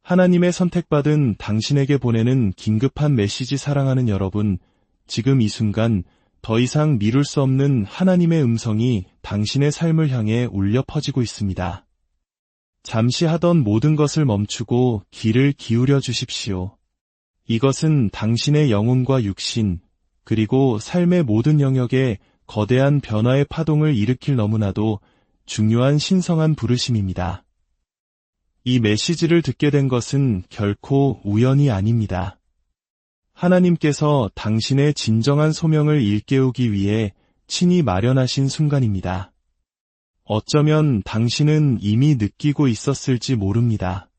하나님의 선택받은 당신에게 보내는 긴급한 메시지. 사랑하는 여러분, 지금 이 순간 더 이상 미룰 수 없는 하나님의 음성이 당신의 삶을 향해 울려 퍼지고 있습니다. 잠시 하던 모든 것을 멈추고 귀를 기울여 주십시오. 이것은 당신의 영혼과 육신, 그리고 삶의 모든 영역에 거대한 변화의 파동을 일으킬 너무나도 중요한 신성한 부르심입니다. 이 메시지를 듣게 된 것은 결코 우연이 아닙니다. 하나님께서 당신의 진정한 소명을 일깨우기 위해 친히 마련하신 순간입니다. 어쩌면 당신은 이미 느끼고 있었을지 모릅니다.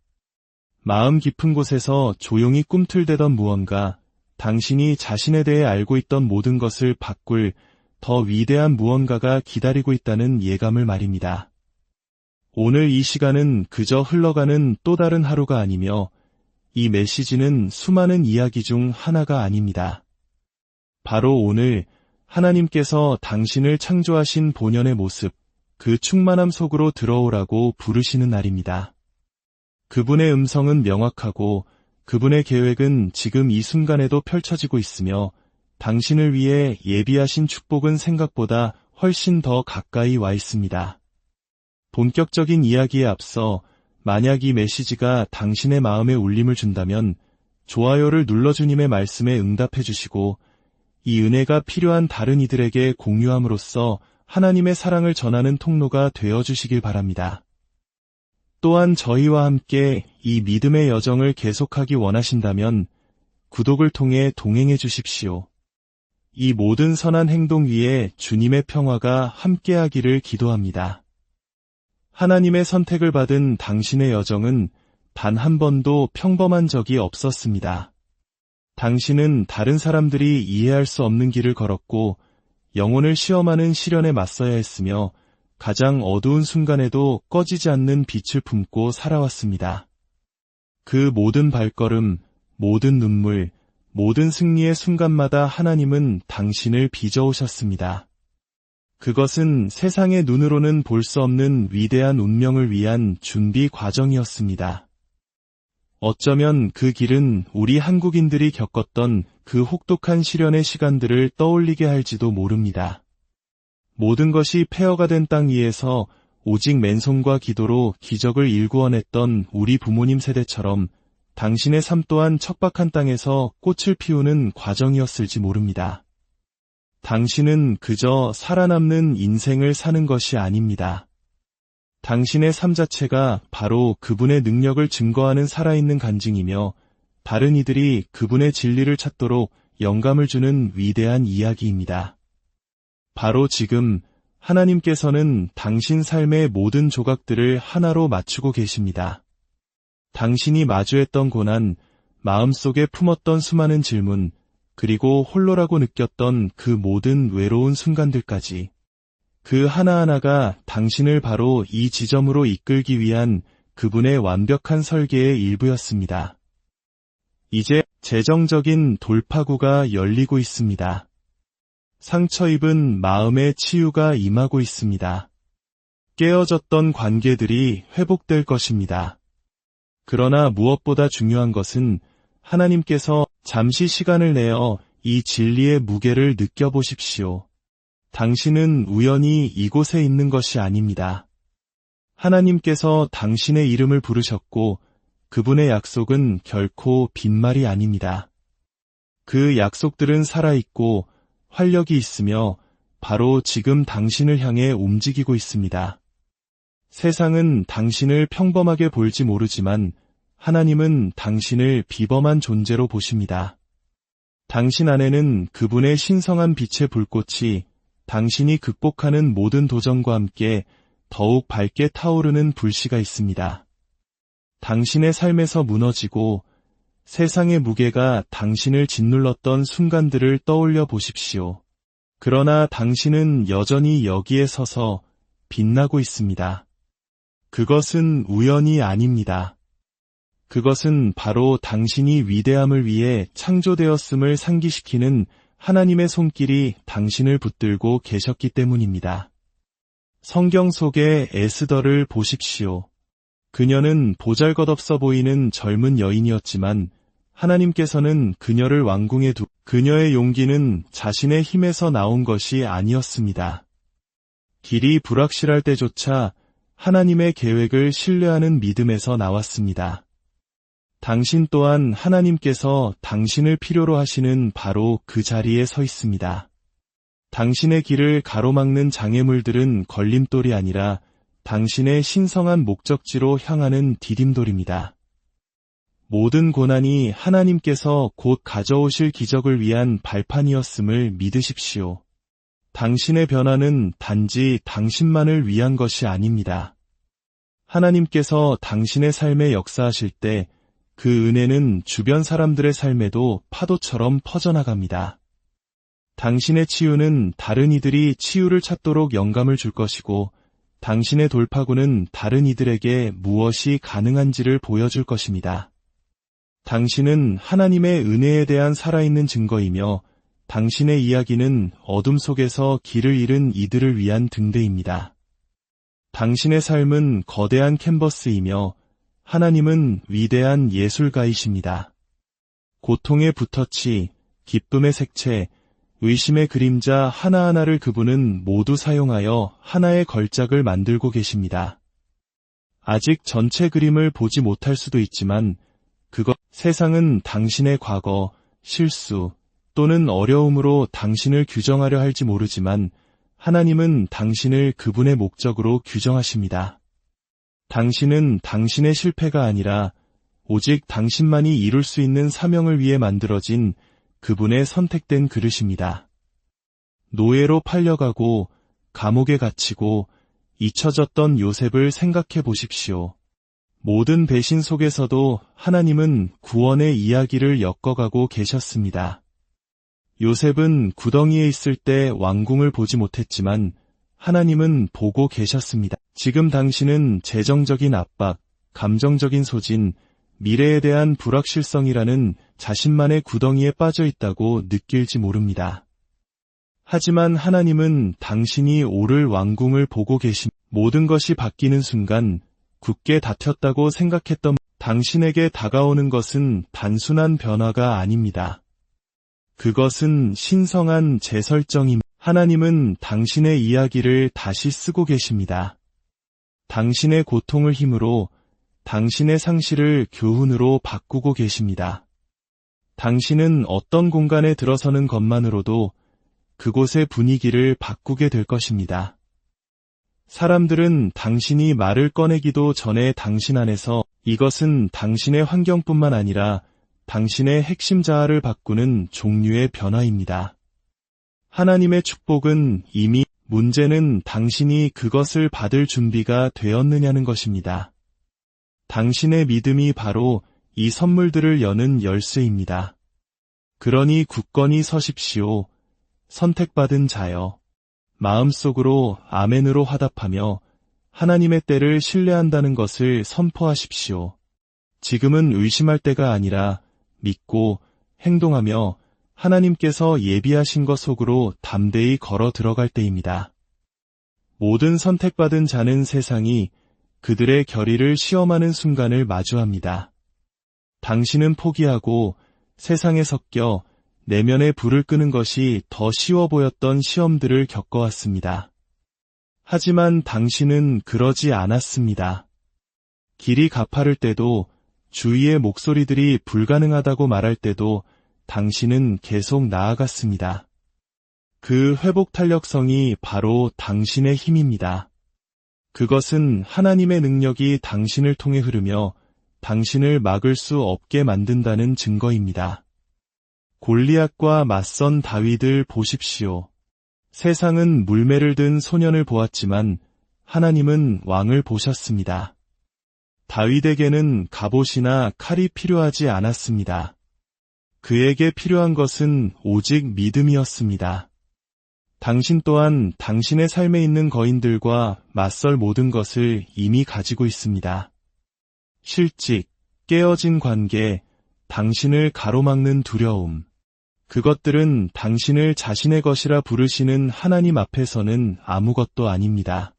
마음 깊은 곳에서 조용히 꿈틀대던 무언가, 당신이 자신에 대해 알고 있던 모든 것을 바꿀 더 위대한 무언가가 기다리고 있다는 예감을 말입니다. 오늘 이 시간은 그저 흘러가는 또 다른 하루가 아니며 이 메시지는 수많은 이야기 중 하나가 아닙니다. 바로 오늘 하나님께서 당신을 창조하신 본연의 모습, 그 충만함 속으로 들어오라고 부르시는 날입니다. 그분의 음성은 명확하고 그분의 계획은 지금 이 순간에도 펼쳐지고 있으며 당신을 위해 예비하신 축복은 생각보다 훨씬 더 가까이 와 있습니다. 본격적인 이야기에 앞서 만약 이 메시지가 당신의 마음에 울림을 준다면 좋아요를 눌러 주님의 말씀에 응답해 주시고 이 은혜가 필요한 다른 이들에게 공유함으로써 하나님의 사랑을 전하는 통로가 되어 주시길 바랍니다. 또한 저희와 함께 이 믿음의 여정을 계속하기 원하신다면 구독을 통해 동행해 주십시오. 이 모든 선한 행동 위에 주님의 평화가 함께하기를 기도합니다. 하나님의 선택을 받은 당신의 여정은 단 한 번도 평범한 적이 없었습니다. 당신은 다른 사람들이 이해할 수 없는 길을 걸었고 영혼을 시험하는 시련에 맞서야 했으며 가장 어두운 순간에도 꺼지지 않는 빛을 품고 살아왔습니다. 그 모든 발걸음, 모든 눈물, 모든 승리의 순간마다 하나님은 당신을 빚어오셨습니다. 그것은 세상의 눈으로는 볼 수 없는 위대한 운명을 위한 준비 과정이었습니다. 어쩌면 그 길은 우리 한국인들이 겪었던 그 혹독한 시련의 시간들을 떠올리게 할지도 모릅니다. 모든 것이 폐허가 된 땅 위에서 오직 맨손과 기도로 기적을 일구어냈던 우리 부모님 세대처럼 당신의 삶 또한 척박한 땅에서 꽃을 피우는 과정이었을지 모릅니다. 당신은 그저 살아남는 인생을 사는 것이 아닙니다. 당신의 삶 자체가 바로 그분의 능력을 증거하는 살아있는 간증이며 다른 이들이 그분의 진리를 찾도록 영감을 주는 위대한 이야기입니다. 바로 지금 하나님께서는 당신 삶의 모든 조각들을 하나로 맞추고 계십니다. 당신이 마주했던 고난, 마음속에 품었던 수많은 질문, 그리고 홀로라고 느꼈던 그 모든 외로운 순간들까지 그 하나하나가 당신을 바로 이 지점으로 이끌기 위한 그분의 완벽한 설계의 일부였습니다. 이제 재정적인 돌파구가 열리고 있습니다. 상처 입은 마음의 치유가 임하고 있습니다. 깨어졌던 관계들이 회복될 것입니다. 그러나 무엇보다 중요한 것은 하나님께서 잠시 시간을 내어 이 진리의 무게를 느껴보십시오. 당신은 우연히 이곳에 있는 것이 아닙니다. 하나님께서 당신의 이름을 부르셨고 그분의 약속은 결코 빈말이 아닙니다. 그 약속들은 살아있고 활력이 있으며 바로 지금 당신을 향해 움직이고 있습니다. 세상은 당신을 평범하게 볼지 모르지만 하나님은 당신을 비범한 존재로 보십니다. 당신 안에는 그분의 신성한 빛의 불꽃이 당신이 극복하는 모든 도전과 함께 더욱 밝게 타오르는 불씨가 있습니다. 당신의 삶에서 무너지고 세상의 무게가 당신을 짓눌렀던 순간들을 떠올려 보십시오. 그러나 당신은 여전히 여기에 서서 빛나고 있습니다. 그것은 우연이 아닙니다. 그것은 바로 당신이 위대함을 위해 창조되었음을 상기시키는 하나님의 손길이 당신을 붙들고 계셨기 때문입니다. 성경 속의 에스더를 보십시오. 그녀는 보잘것없어 보이는 젊은 여인이었지만 하나님께서는 그녀를 왕궁에 그녀의 용기는 자신의 힘에서 나온 것이 아니었습니다. 길이 불확실할 때조차 하나님의 계획을 신뢰하는 믿음에서 나왔습니다. 당신 또한 하나님께서 당신을 필요로 하시는 바로 그 자리에 서 있습니다. 당신의 길을 가로막는 장애물들은 걸림돌이 아니라 당신의 신성한 목적지로 향하는 디딤돌입니다. 모든 고난이 하나님께서 곧 가져오실 기적을 위한 발판이었음을 믿으십시오. 당신의 변화는 단지 당신만을 위한 것이 아닙니다. 하나님께서 당신의 삶에 역사하실 때 그 은혜는 주변 사람들의 삶에도 파도처럼 퍼져나갑니다. 당신의 치유는 다른 이들이 치유를 찾도록 영감을 줄 것이고 당신의 돌파구는 다른 이들에게 무엇이 가능한지를 보여줄 것입니다. 당신은 하나님의 은혜에 대한 살아있는 증거이며 당신의 이야기는 어둠 속에서 길을 잃은 이들을 위한 등대입니다. 당신의 삶은 거대한 캔버스이며 하나님은 위대한 예술가이십니다. 고통의 붓터치, 기쁨의 색채, 의심의 그림자 하나하나를 그분은 모두 사용하여 하나의 걸작을 만들고 계십니다. 아직 전체 그림을 보지 못할 수도 있지만 세상은 당신의 과거, 실수 또는 어려움으로 당신을 규정하려 할지 모르지만 하나님은 당신을 그분의 목적으로 규정하십니다. 당신은 당신의 실패가 아니라 오직 당신만이 이룰 수 있는 사명을 위해 만들어진 그분의 선택된 그릇입니다. 노예로 팔려가고 감옥에 갇히고 잊혀졌던 요셉을 생각해 보십시오. 모든 배신 속에서도 하나님은 구원의 이야기를 엮어가고 계셨습니다. 요셉은 구덩이에 있을 때 왕궁을 보지 못했지만 하나님은 보고 계셨습니다. 지금 당신은 재정적인 압박, 감정적인 소진, 미래에 대한 불확실성이라는 자신만의 구덩이에 빠져 있다고 느낄지 모릅니다. 하지만 하나님은 당신이 오를 왕궁을 보고 모든 것이 바뀌는 순간 굳게 닫혔다고 생각했던 당신에게 다가오는 것은 단순한 변화가 아닙니다. 그것은 신성한 재설정입니다. 하나님은 당신의 이야기를 다시 쓰고 계십니다. 당신의 고통을 힘으로 당신의 상실을 교훈으로 바꾸고 계십니다. 당신은 어떤 공간에 들어서는 것만으로도 그곳의 분위기를 바꾸게 될 것입니다. 사람들은 당신이 말을 꺼내기도 전에 당신 안에서 이것은 당신의 환경뿐만 아니라 당신의 핵심 자아를 바꾸는 종류의 변화입니다. 하나님의 축복은 이미 문제는 당신이 그것을 받을 준비가 되었느냐는 것입니다. 당신의 믿음이 바로 이 선물들을 여는 열쇠입니다. 그러니 굳건히 서십시오. 선택받은 자여. 마음속으로 아멘으로 화답하며 하나님의 때를 신뢰한다는 것을 선포하십시오. 지금은 의심할 때가 아니라 믿고 행동하며 하나님께서 예비하신 것 속으로 담대히 걸어 들어갈 때입니다. 모든 선택받은 자는 세상이 그들의 결의를 시험하는 순간을 마주합니다. 당신은 포기하고 세상에 섞여 내면의 불을 끄는 것이 더 쉬워 보였던 시험들을 겪어왔습니다. 하지만 당신은 그러지 않았습니다. 길이 가파를 때도 주위의 목소리들이 불가능하다고 말할 때도 당신은 계속 나아갔습니다. 그 회복 탄력성이 바로 당신의 힘입니다. 그것은 하나님의 능력이 당신을 통해 흐르며 당신을 막을 수 없게 만든다는 증거입니다. 골리앗과 맞선 다윗을 보십시오. 세상은 물매를 든 소년을 보았지만 하나님은 왕을 보셨습니다. 다윗에게는 갑옷이나 칼이 필요하지 않았습니다. 그에게 필요한 것은 오직 믿음이었습니다. 당신 또한 당신의 삶에 있는 거인들과 맞설 모든 것을 이미 가지고 있습니다. 실직, 깨어진 관계, 당신을 가로막는 두려움. 그것들은 당신을 자신의 것이라 부르시는 하나님 앞에서는 아무것도 아닙니다.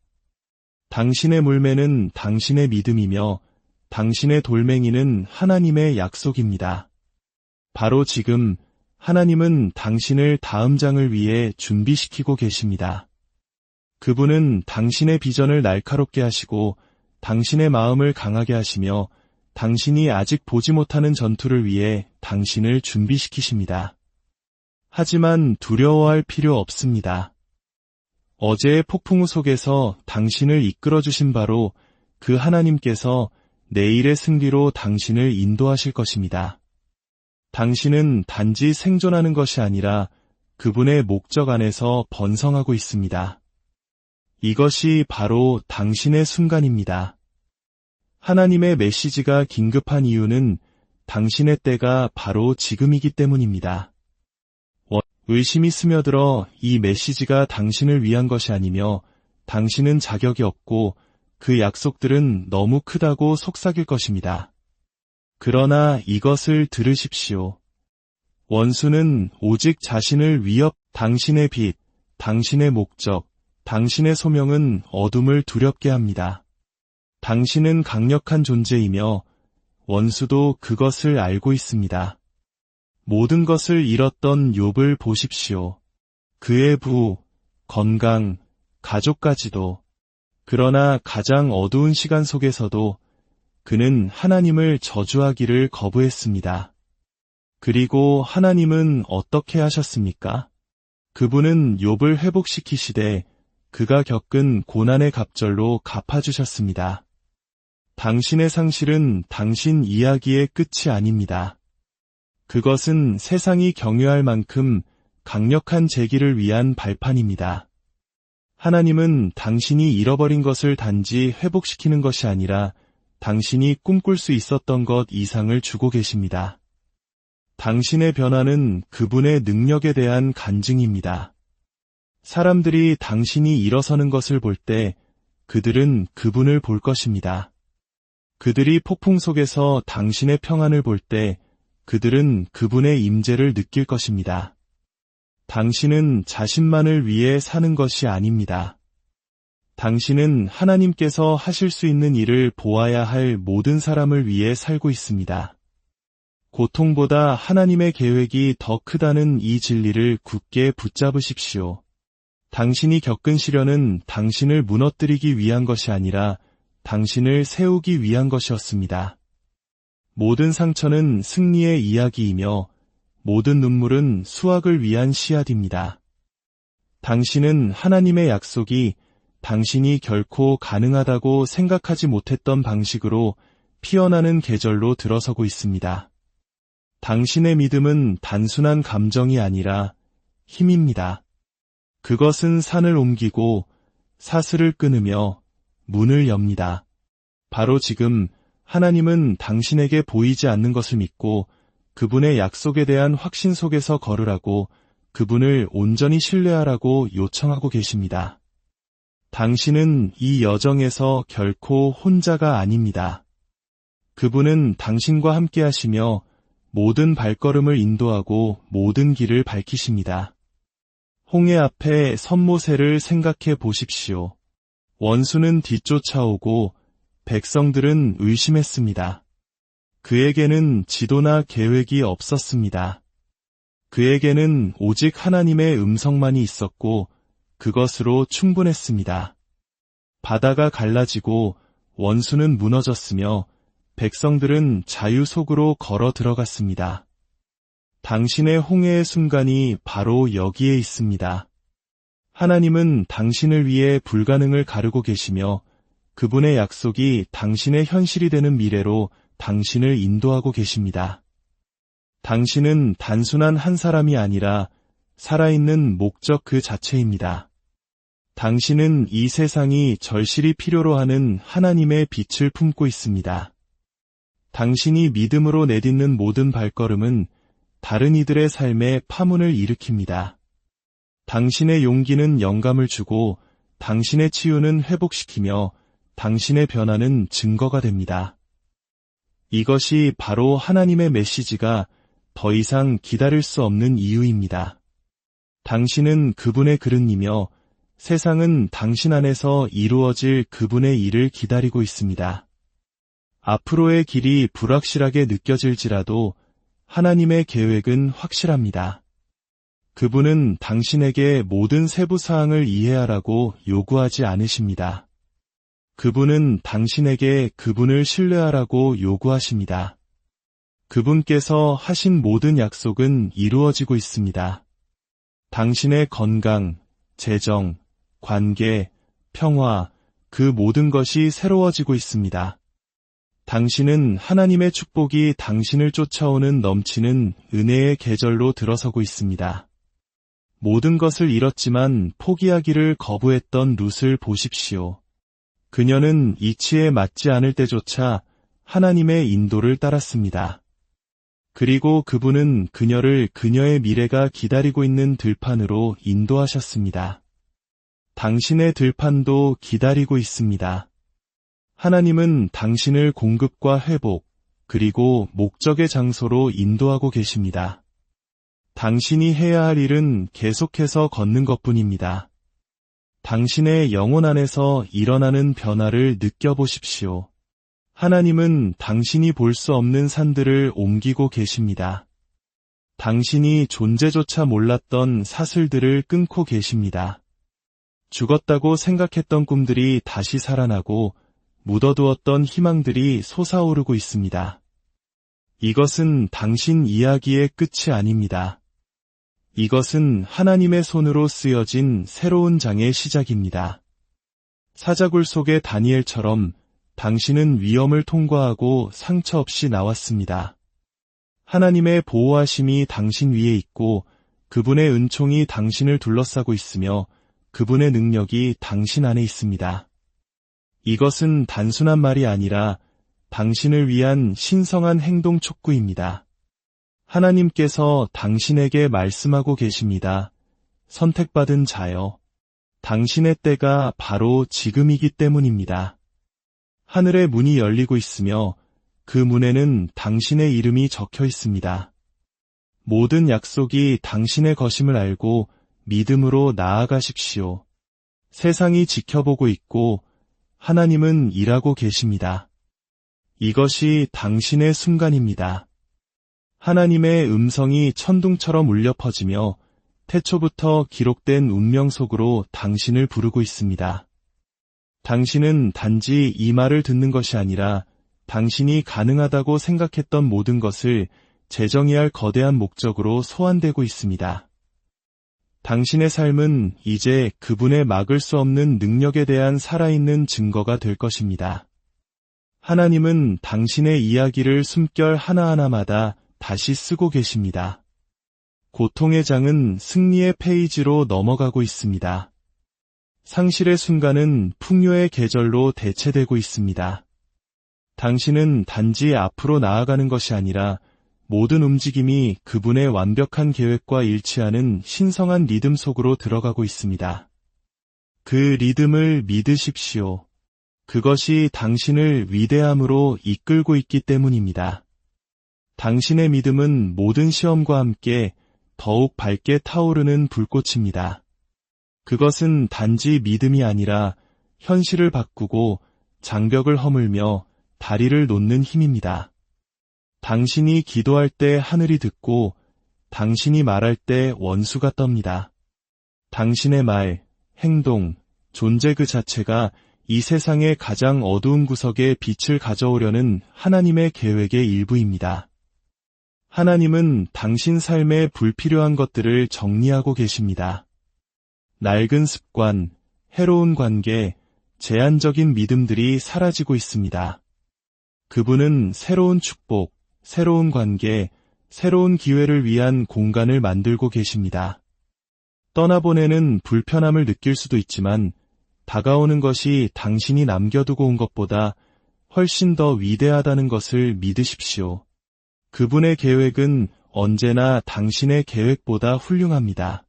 당신의 물매는 당신의 믿음이며 당신의 돌멩이는 하나님의 약속입니다. 바로 지금 하나님은 당신을 다음 장을 위해 준비시키고 계십니다. 그분은 당신의 비전을 날카롭게 하시고 당신의 마음을 강하게 하시며 당신이 아직 보지 못하는 전투를 위해 당신을 준비시키십니다. 하지만 두려워할 필요 없습니다. 어제의 폭풍우 속에서 당신을 이끌어주신 바로 그 하나님께서 내일의 승리로 당신을 인도하실 것입니다. 당신은 단지 생존하는 것이 아니라 그분의 목적 안에서 번성하고 있습니다. 이것이 바로 당신의 순간입니다. 하나님의 메시지가 긴급한 이유는 당신의 때가 바로 지금이기 때문입니다. 의심이 스며들어 이 메시지가 당신을 위한 것이 아니며 당신은 자격이 없고 그 약속들은 너무 크다고 속삭일 것입니다. 그러나 이것을 들으십시오. 원수는 오직 자신을 당신의 빛, 당신의 목적, 당신의 소명은 어둠을 두렵게 합니다. 당신은 강력한 존재이며 원수도 그것을 알고 있습니다. 모든 것을 잃었던 욥을 보십시오. 그의 부, 건강, 가족까지도. 그러나 가장 어두운 시간 속에서도 그는 하나님을 저주하기를 거부했습니다. 그리고 하나님은 어떻게 하셨습니까? 그분은 욥을 회복시키시되 그가 겪은 고난의 갑절로 갚아주셨습니다. 당신의 상실은 당신 이야기의 끝이 아닙니다. 그것은 세상이 경유할 만큼 강력한 재기를 위한 발판입니다. 하나님은 당신이 잃어버린 것을 단지 회복시키는 것이 아니라 당신이 꿈꿀 수 있었던 것 이상을 주고 계십니다. 당신의 변화는 그분의 능력에 대한 간증입니다. 사람들이 당신이 일어서는 것을 볼 때 그들은 그분을 볼 것입니다. 그들이 폭풍 속에서 당신의 평안을 볼 때 그들은 그분의 임재를 느낄 것입니다. 당신은 자신만을 위해 사는 것이 아닙니다. 당신은 하나님께서 하실 수 있는 일을 보아야 할 모든 사람을 위해 살고 있습니다. 고통보다 하나님의 계획이 더 크다는 이 진리를 굳게 붙잡으십시오. 당신이 겪은 시련은 당신을 무너뜨리기 위한 것이 아니라 당신을 세우기 위한 것이었습니다. 모든 상처는 승리의 이야기이며 모든 눈물은 수확을 위한 씨앗입니다. 당신은 하나님의 약속이 당신이 결코 가능하다고 생각하지 못했던 방식으로 피어나는 계절로 들어서고 있습니다. 당신의 믿음은 단순한 감정이 아니라 힘입니다. 그것은 산을 옮기고 사슬을 끊으며 문을 엽니다. 바로 지금 하나님은 당신에게 보이지 않는 것을 믿고 그분의 약속에 대한 확신 속에서 걸으라고 그분을 온전히 신뢰하라고 요청하고 계십니다. 당신은 이 여정에서 결코 혼자가 아닙니다. 그분은 당신과 함께 하시며 모든 발걸음을 인도하고 모든 길을 밝히십니다. 홍해 앞에 선모세를 생각해 보십시오. 원수는 뒤쫓아오고 백성들은 의심했습니다. 그에게는 지도나 계획이 없었습니다. 그에게는 오직 하나님의 음성만이 있었고 그것으로 충분했습니다. 바다가 갈라지고 원수는 무너졌으며 백성들은 자유 속으로 걸어 들어갔습니다. 당신의 홍해의 순간이 바로 여기에 있습니다. 하나님은 당신을 위해 불가능을 가르고 계시며 그분의 약속이 당신의 현실이 되는 미래로 당신을 인도하고 계십니다. 당신은 단순한 한 사람이 아니라 살아있는 목적 그 자체입니다. 당신은 이 세상이 절실히 필요로 하는 하나님의 빛을 품고 있습니다. 당신이 믿음으로 내딛는 모든 발걸음은 다른 이들의 삶에 파문을 일으킵니다. 당신의 용기는 영감을 주고 당신의 치유는 회복시키며 당신의 변화는 증거가 됩니다. 이것이 바로 하나님의 메시지가 더 이상 기다릴 수 없는 이유입니다. 당신은 그분의 그릇이며 세상은 당신 안에서 이루어질 그분의 일을 기다리고 있습니다. 앞으로의 길이 불확실하게 느껴질지라도 하나님의 계획은 확실합니다. 그분은 당신에게 모든 세부 사항을 이해하라고 요구하지 않으십니다. 그분은 당신에게 그분을 신뢰하라고 요구하십니다. 그분께서 하신 모든 약속은 이루어지고 있습니다. 당신의 건강, 재정, 관계, 평화, 그 모든 것이 새로워지고 있습니다. 당신은 하나님의 축복이 당신을 쫓아오는 넘치는 은혜의 계절로 들어서고 있습니다. 모든 것을 잃었지만 포기하기를 거부했던 룻을 보십시오. 그녀는 이치에 맞지 않을 때조차 하나님의 인도를 따랐습니다. 그리고 그분은 그녀를 그녀의 미래가 기다리고 있는 들판으로 인도하셨습니다. 당신의 들판도 기다리고 있습니다. 하나님은 당신을 공급과 회복, 그리고 목적의 장소로 인도하고 계십니다. 당신이 해야 할 일은 계속해서 걷는 것뿐입니다. 당신의 영혼 안에서 일어나는 변화를 느껴보십시오. 하나님은 당신이 볼 수 없는 산들을 옮기고 계십니다. 당신이 존재조차 몰랐던 사슬들을 끊고 계십니다. 죽었다고 생각했던 꿈들이 다시 살아나고 묻어두었던 희망들이 솟아오르고 있습니다. 이것은 당신 이야기의 끝이 아닙니다. 이것은 하나님의 손으로 쓰여진 새로운 장의 시작입니다. 사자굴 속의 다니엘처럼 당신은 위험을 통과하고 상처 없이 나왔습니다. 하나님의 보호하심이 당신 위에 있고 그분의 은총이 당신을 둘러싸고 있으며 그분의 능력이 당신 안에 있습니다. 이것은 단순한 말이 아니라 당신을 위한 신성한 행동 촉구입니다. 하나님께서 당신에게 말씀하고 계십니다. 선택받은 자여, 당신의 때가 바로 지금이기 때문입니다. 하늘의 문이 열리고 있으며 그 문에는 당신의 이름이 적혀 있습니다. 모든 약속이 당신의 것임을 알고 믿음으로 나아가십시오. 세상이 지켜보고 있고 하나님은 일하고 계십니다. 이것이 당신의 순간입니다. 하나님의 음성이 천둥처럼 울려 퍼지며 태초부터 기록된 운명 속으로 당신을 부르고 있습니다. 당신은 단지 이 말을 듣는 것이 아니라 당신이 가능하다고 생각했던 모든 것을 재정의할 거대한 목적으로 소환되고 있습니다. 당신의 삶은 이제 그분의 막을 수 없는 능력에 대한 살아있는 증거가 될 것입니다. 하나님은 당신의 이야기를 숨결 하나하나마다 다시 쓰고 계십니다. 고통의 장은 승리의 페이지로 넘어가고 있습니다. 상실의 순간은 풍요의 계절로 대체되고 있습니다. 당신은 단지 앞으로 나아가는 것이 아니라 모든 움직임이 그분의 완벽한 계획과 일치하는 신성한 리듬 속으로 들어가고 있습니다. 그 리듬을 믿으십시오. 그것이 당신을 위대함으로 이끌고 있기 때문입니다. 당신의 믿음은 모든 시험과 함께 더욱 밝게 타오르는 불꽃입니다. 그것은 단지 믿음이 아니라 현실을 바꾸고 장벽을 허물며 다리를 놓는 힘입니다. 당신이 기도할 때 하늘이 듣고 당신이 말할 때 원수가 떱니다. 당신의 말, 행동, 존재 그 자체가 이 세상의 가장 어두운 구석에 빛을 가져오려는 하나님의 계획의 일부입니다. 하나님은 당신 삶의 불필요한 것들을 정리하고 계십니다. 낡은 습관, 해로운 관계, 제한적인 믿음들이 사라지고 있습니다. 그분은 새로운 축복, 새로운 관계, 새로운 기회를 위한 공간을 만들고 계십니다. 떠나보내는 불편함을 느낄 수도 있지만 다가오는 것이 당신이 남겨두고 온 것보다 훨씬 더 위대하다는 것을 믿으십시오. 그분의 계획은 언제나 당신의 계획보다 훌륭합니다.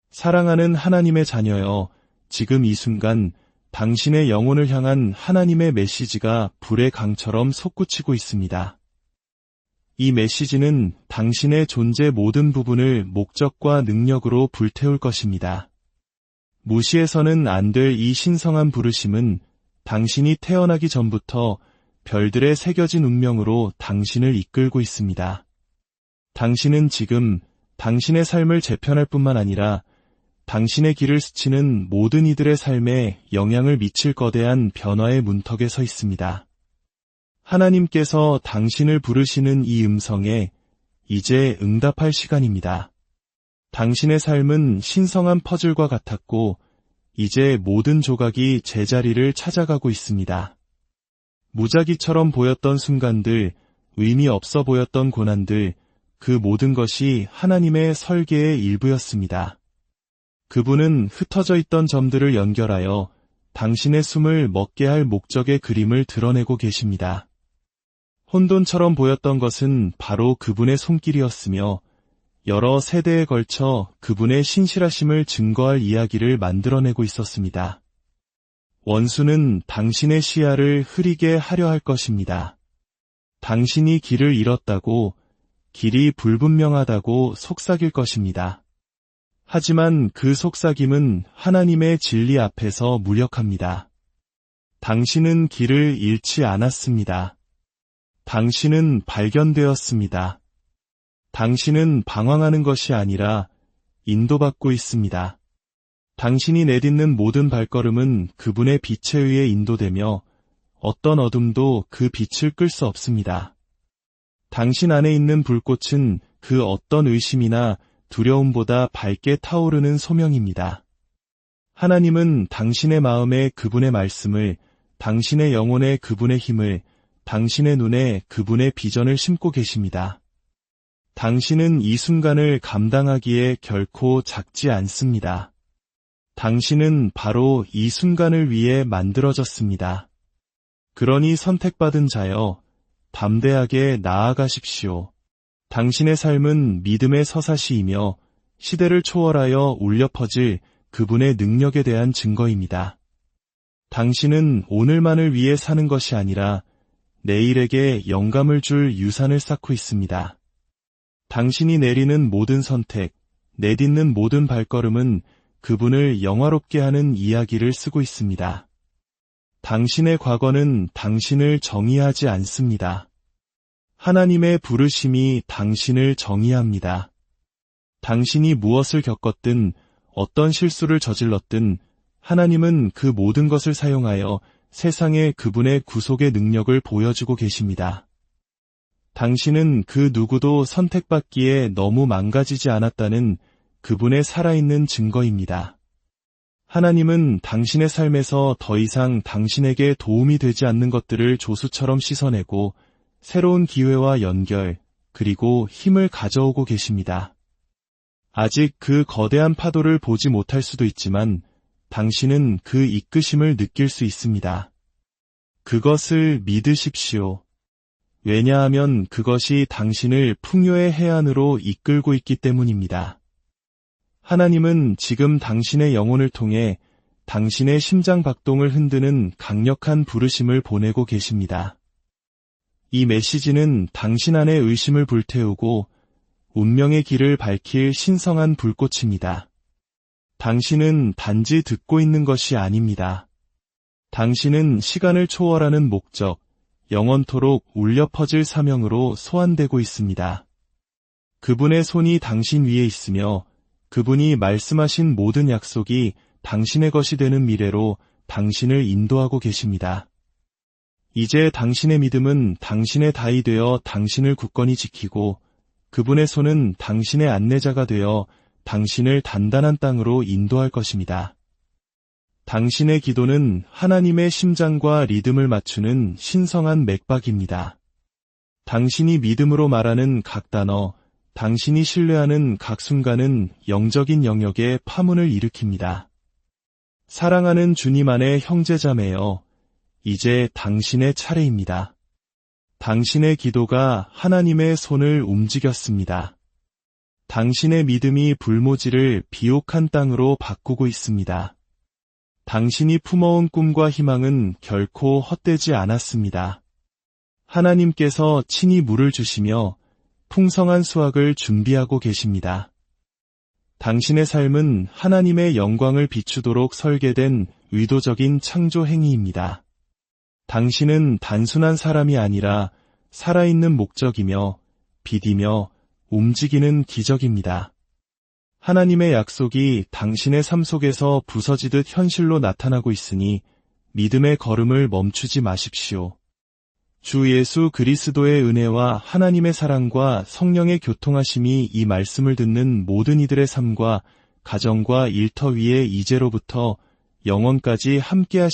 사랑하는 하나님의 자녀여, 지금 이 순간 당신의 영혼을 향한 하나님의 메시지가 불의 강처럼 솟구치고 있습니다. 이 메시지는 당신의 존재 모든 부분을 목적과 능력으로 불태울 것입니다. 무시해서는 안 될 이 신성한 부르심은 당신이 태어나기 전부터 별들에 새겨진 운명으로 당신을 이끌고 있습니다. 당신은 지금 당신의 삶을 재편할 뿐만 아니라 당신의 길을 스치는 모든 이들의 삶에 영향을 미칠 거대한 변화의 문턱에 서 있습니다. 하나님께서 당신을 부르시는 이 음성에 이제 응답할 시간입니다. 당신의 삶은 신성한 퍼즐과 같았고 이제 모든 조각이 제자리를 찾아가고 있습니다. 무작위처럼 보였던 순간들, 의미 없어 보였던 고난들, 그 모든 것이 하나님의 설계의 일부였습니다. 그분은 흩어져 있던 점들을 연결하여 당신의 숨을 먹게 할 목적의 그림을 드러내고 계십니다. 혼돈처럼 보였던 것은 바로 그분의 손길이었으며 여러 세대에 걸쳐 그분의 신실하심을 증거할 이야기를 만들어내고 있었습니다. 원수는 당신의 시야를 흐리게 하려 할 것입니다. 당신이 길을 잃었다고, 길이 불분명하다고 속삭일 것입니다. 하지만 그 속삭임은 하나님의 진리 앞에서 무력합니다. 당신은 길을 잃지 않았습니다. 당신은 발견되었습니다. 당신은 방황하는 것이 아니라 인도받고 있습니다. 당신이 내딛는 모든 발걸음은 그분의 빛에 의해 인도되며 어떤 어둠도 그 빛을 끌 수 없습니다. 당신 안에 있는 불꽃은 그 어떤 의심이나 두려움보다 밝게 타오르는 소명입니다. 하나님은 당신의 마음에 그분의 말씀을, 당신의 영혼에 그분의 힘을, 당신의 눈에 그분의 비전을 심고 계십니다. 당신은 이 순간을 감당하기에 결코 작지 않습니다. 당신은 바로 이 순간을 위해 만들어졌습니다. 그러니 선택받은 자여, 담대하게 나아가십시오. 당신의 삶은 믿음의 서사시이며 시대를 초월하여 울려 퍼질 그분의 능력에 대한 증거입니다. 당신은 오늘만을 위해 사는 것이 아니라 내일에게 영감을 줄 유산을 쌓고 있습니다. 당신이 내리는 모든 선택, 내딛는 모든 발걸음은 그분을 영화롭게 하는 이야기를 쓰고 있습니다. 당신의 과거는 당신을 정의하지 않습니다. 하나님의 부르심이 당신을 정의합니다. 당신이 무엇을 겪었든 어떤 실수를 저질렀든 하나님은 그 모든 것을 사용하여 세상에 그분의 구속의 능력을 보여주고 계십니다. 당신은 그 누구도 선택받기에 너무 망가지지 않았다는 그분의 살아있는 증거입니다. 하나님은 당신의 삶에서 더 이상 당신에게 도움이 되지 않는 것들을 조수처럼 씻어내고 새로운 기회와 연결, 그리고 힘을 가져오고 계십니다. 아직 그 거대한 파도를 보지 못할 수도 있지만 당신은 그 이끄심을 느낄 수 있습니다. 그것을 믿으십시오. 왜냐하면 그것이 당신을 풍요의 해안으로 이끌고 있기 때문입니다. 하나님은 지금 당신의 영혼을 통해 당신의 심장 박동을 흔드는 강력한 부르심을 보내고 계십니다. 이 메시지는 당신 안의 의심을 불태우고 운명의 길을 밝힐 신성한 불꽃입니다. 당신은 단지 듣고 있는 것이 아닙니다. 당신은 시간을 초월하는 목적, 영원토록 울려 퍼질 사명으로 소환되고 있습니다. 그분의 손이 당신 위에 있으며 그분이 말씀하신 모든 약속이 당신의 것이 되는 미래로 당신을 인도하고 계십니다. 이제 당신의 믿음은 당신의 다이 되어 당신을 굳건히 지키고 그분의 손은 당신의 안내자가 되어 당신을 단단한 땅으로 인도할 것입니다. 당신의 기도는 하나님의 심장과 리듬을 맞추는 신성한 맥박입니다. 당신이 믿음으로 말하는 각 단어, 당신이 신뢰하는 각 순간은 영적인 영역에 파문을 일으킵니다. 사랑하는 주님 안의 형제자매여, 이제 당신의 차례입니다. 당신의 기도가 하나님의 손을 움직였습니다. 당신의 믿음이 불모지를 비옥한 땅으로 바꾸고 있습니다. 당신이 품어온 꿈과 희망은 결코 헛되지 않았습니다. 하나님께서 친히 물을 주시며 풍성한 수확을 준비하고 계십니다. 당신의 삶은 하나님의 영광을 비추도록 설계된 의도적인 창조 행위입니다. 당신은 단순한 사람이 아니라 살아있는 목적이며 빛이며 움직이는 기적입니다. 하나님의 약속이 당신의 삶 속에서 부서지듯 현실로 나타나고 있으니 믿음의 걸음을 멈추지 마십시오. 주 예수 그리스도의 은혜와 하나님의 사랑과 성령의 교통하심이 이 말씀을 듣는 모든 이들의 삶과 가정과 일터 위에 이제로부터 영원까지 함께하시기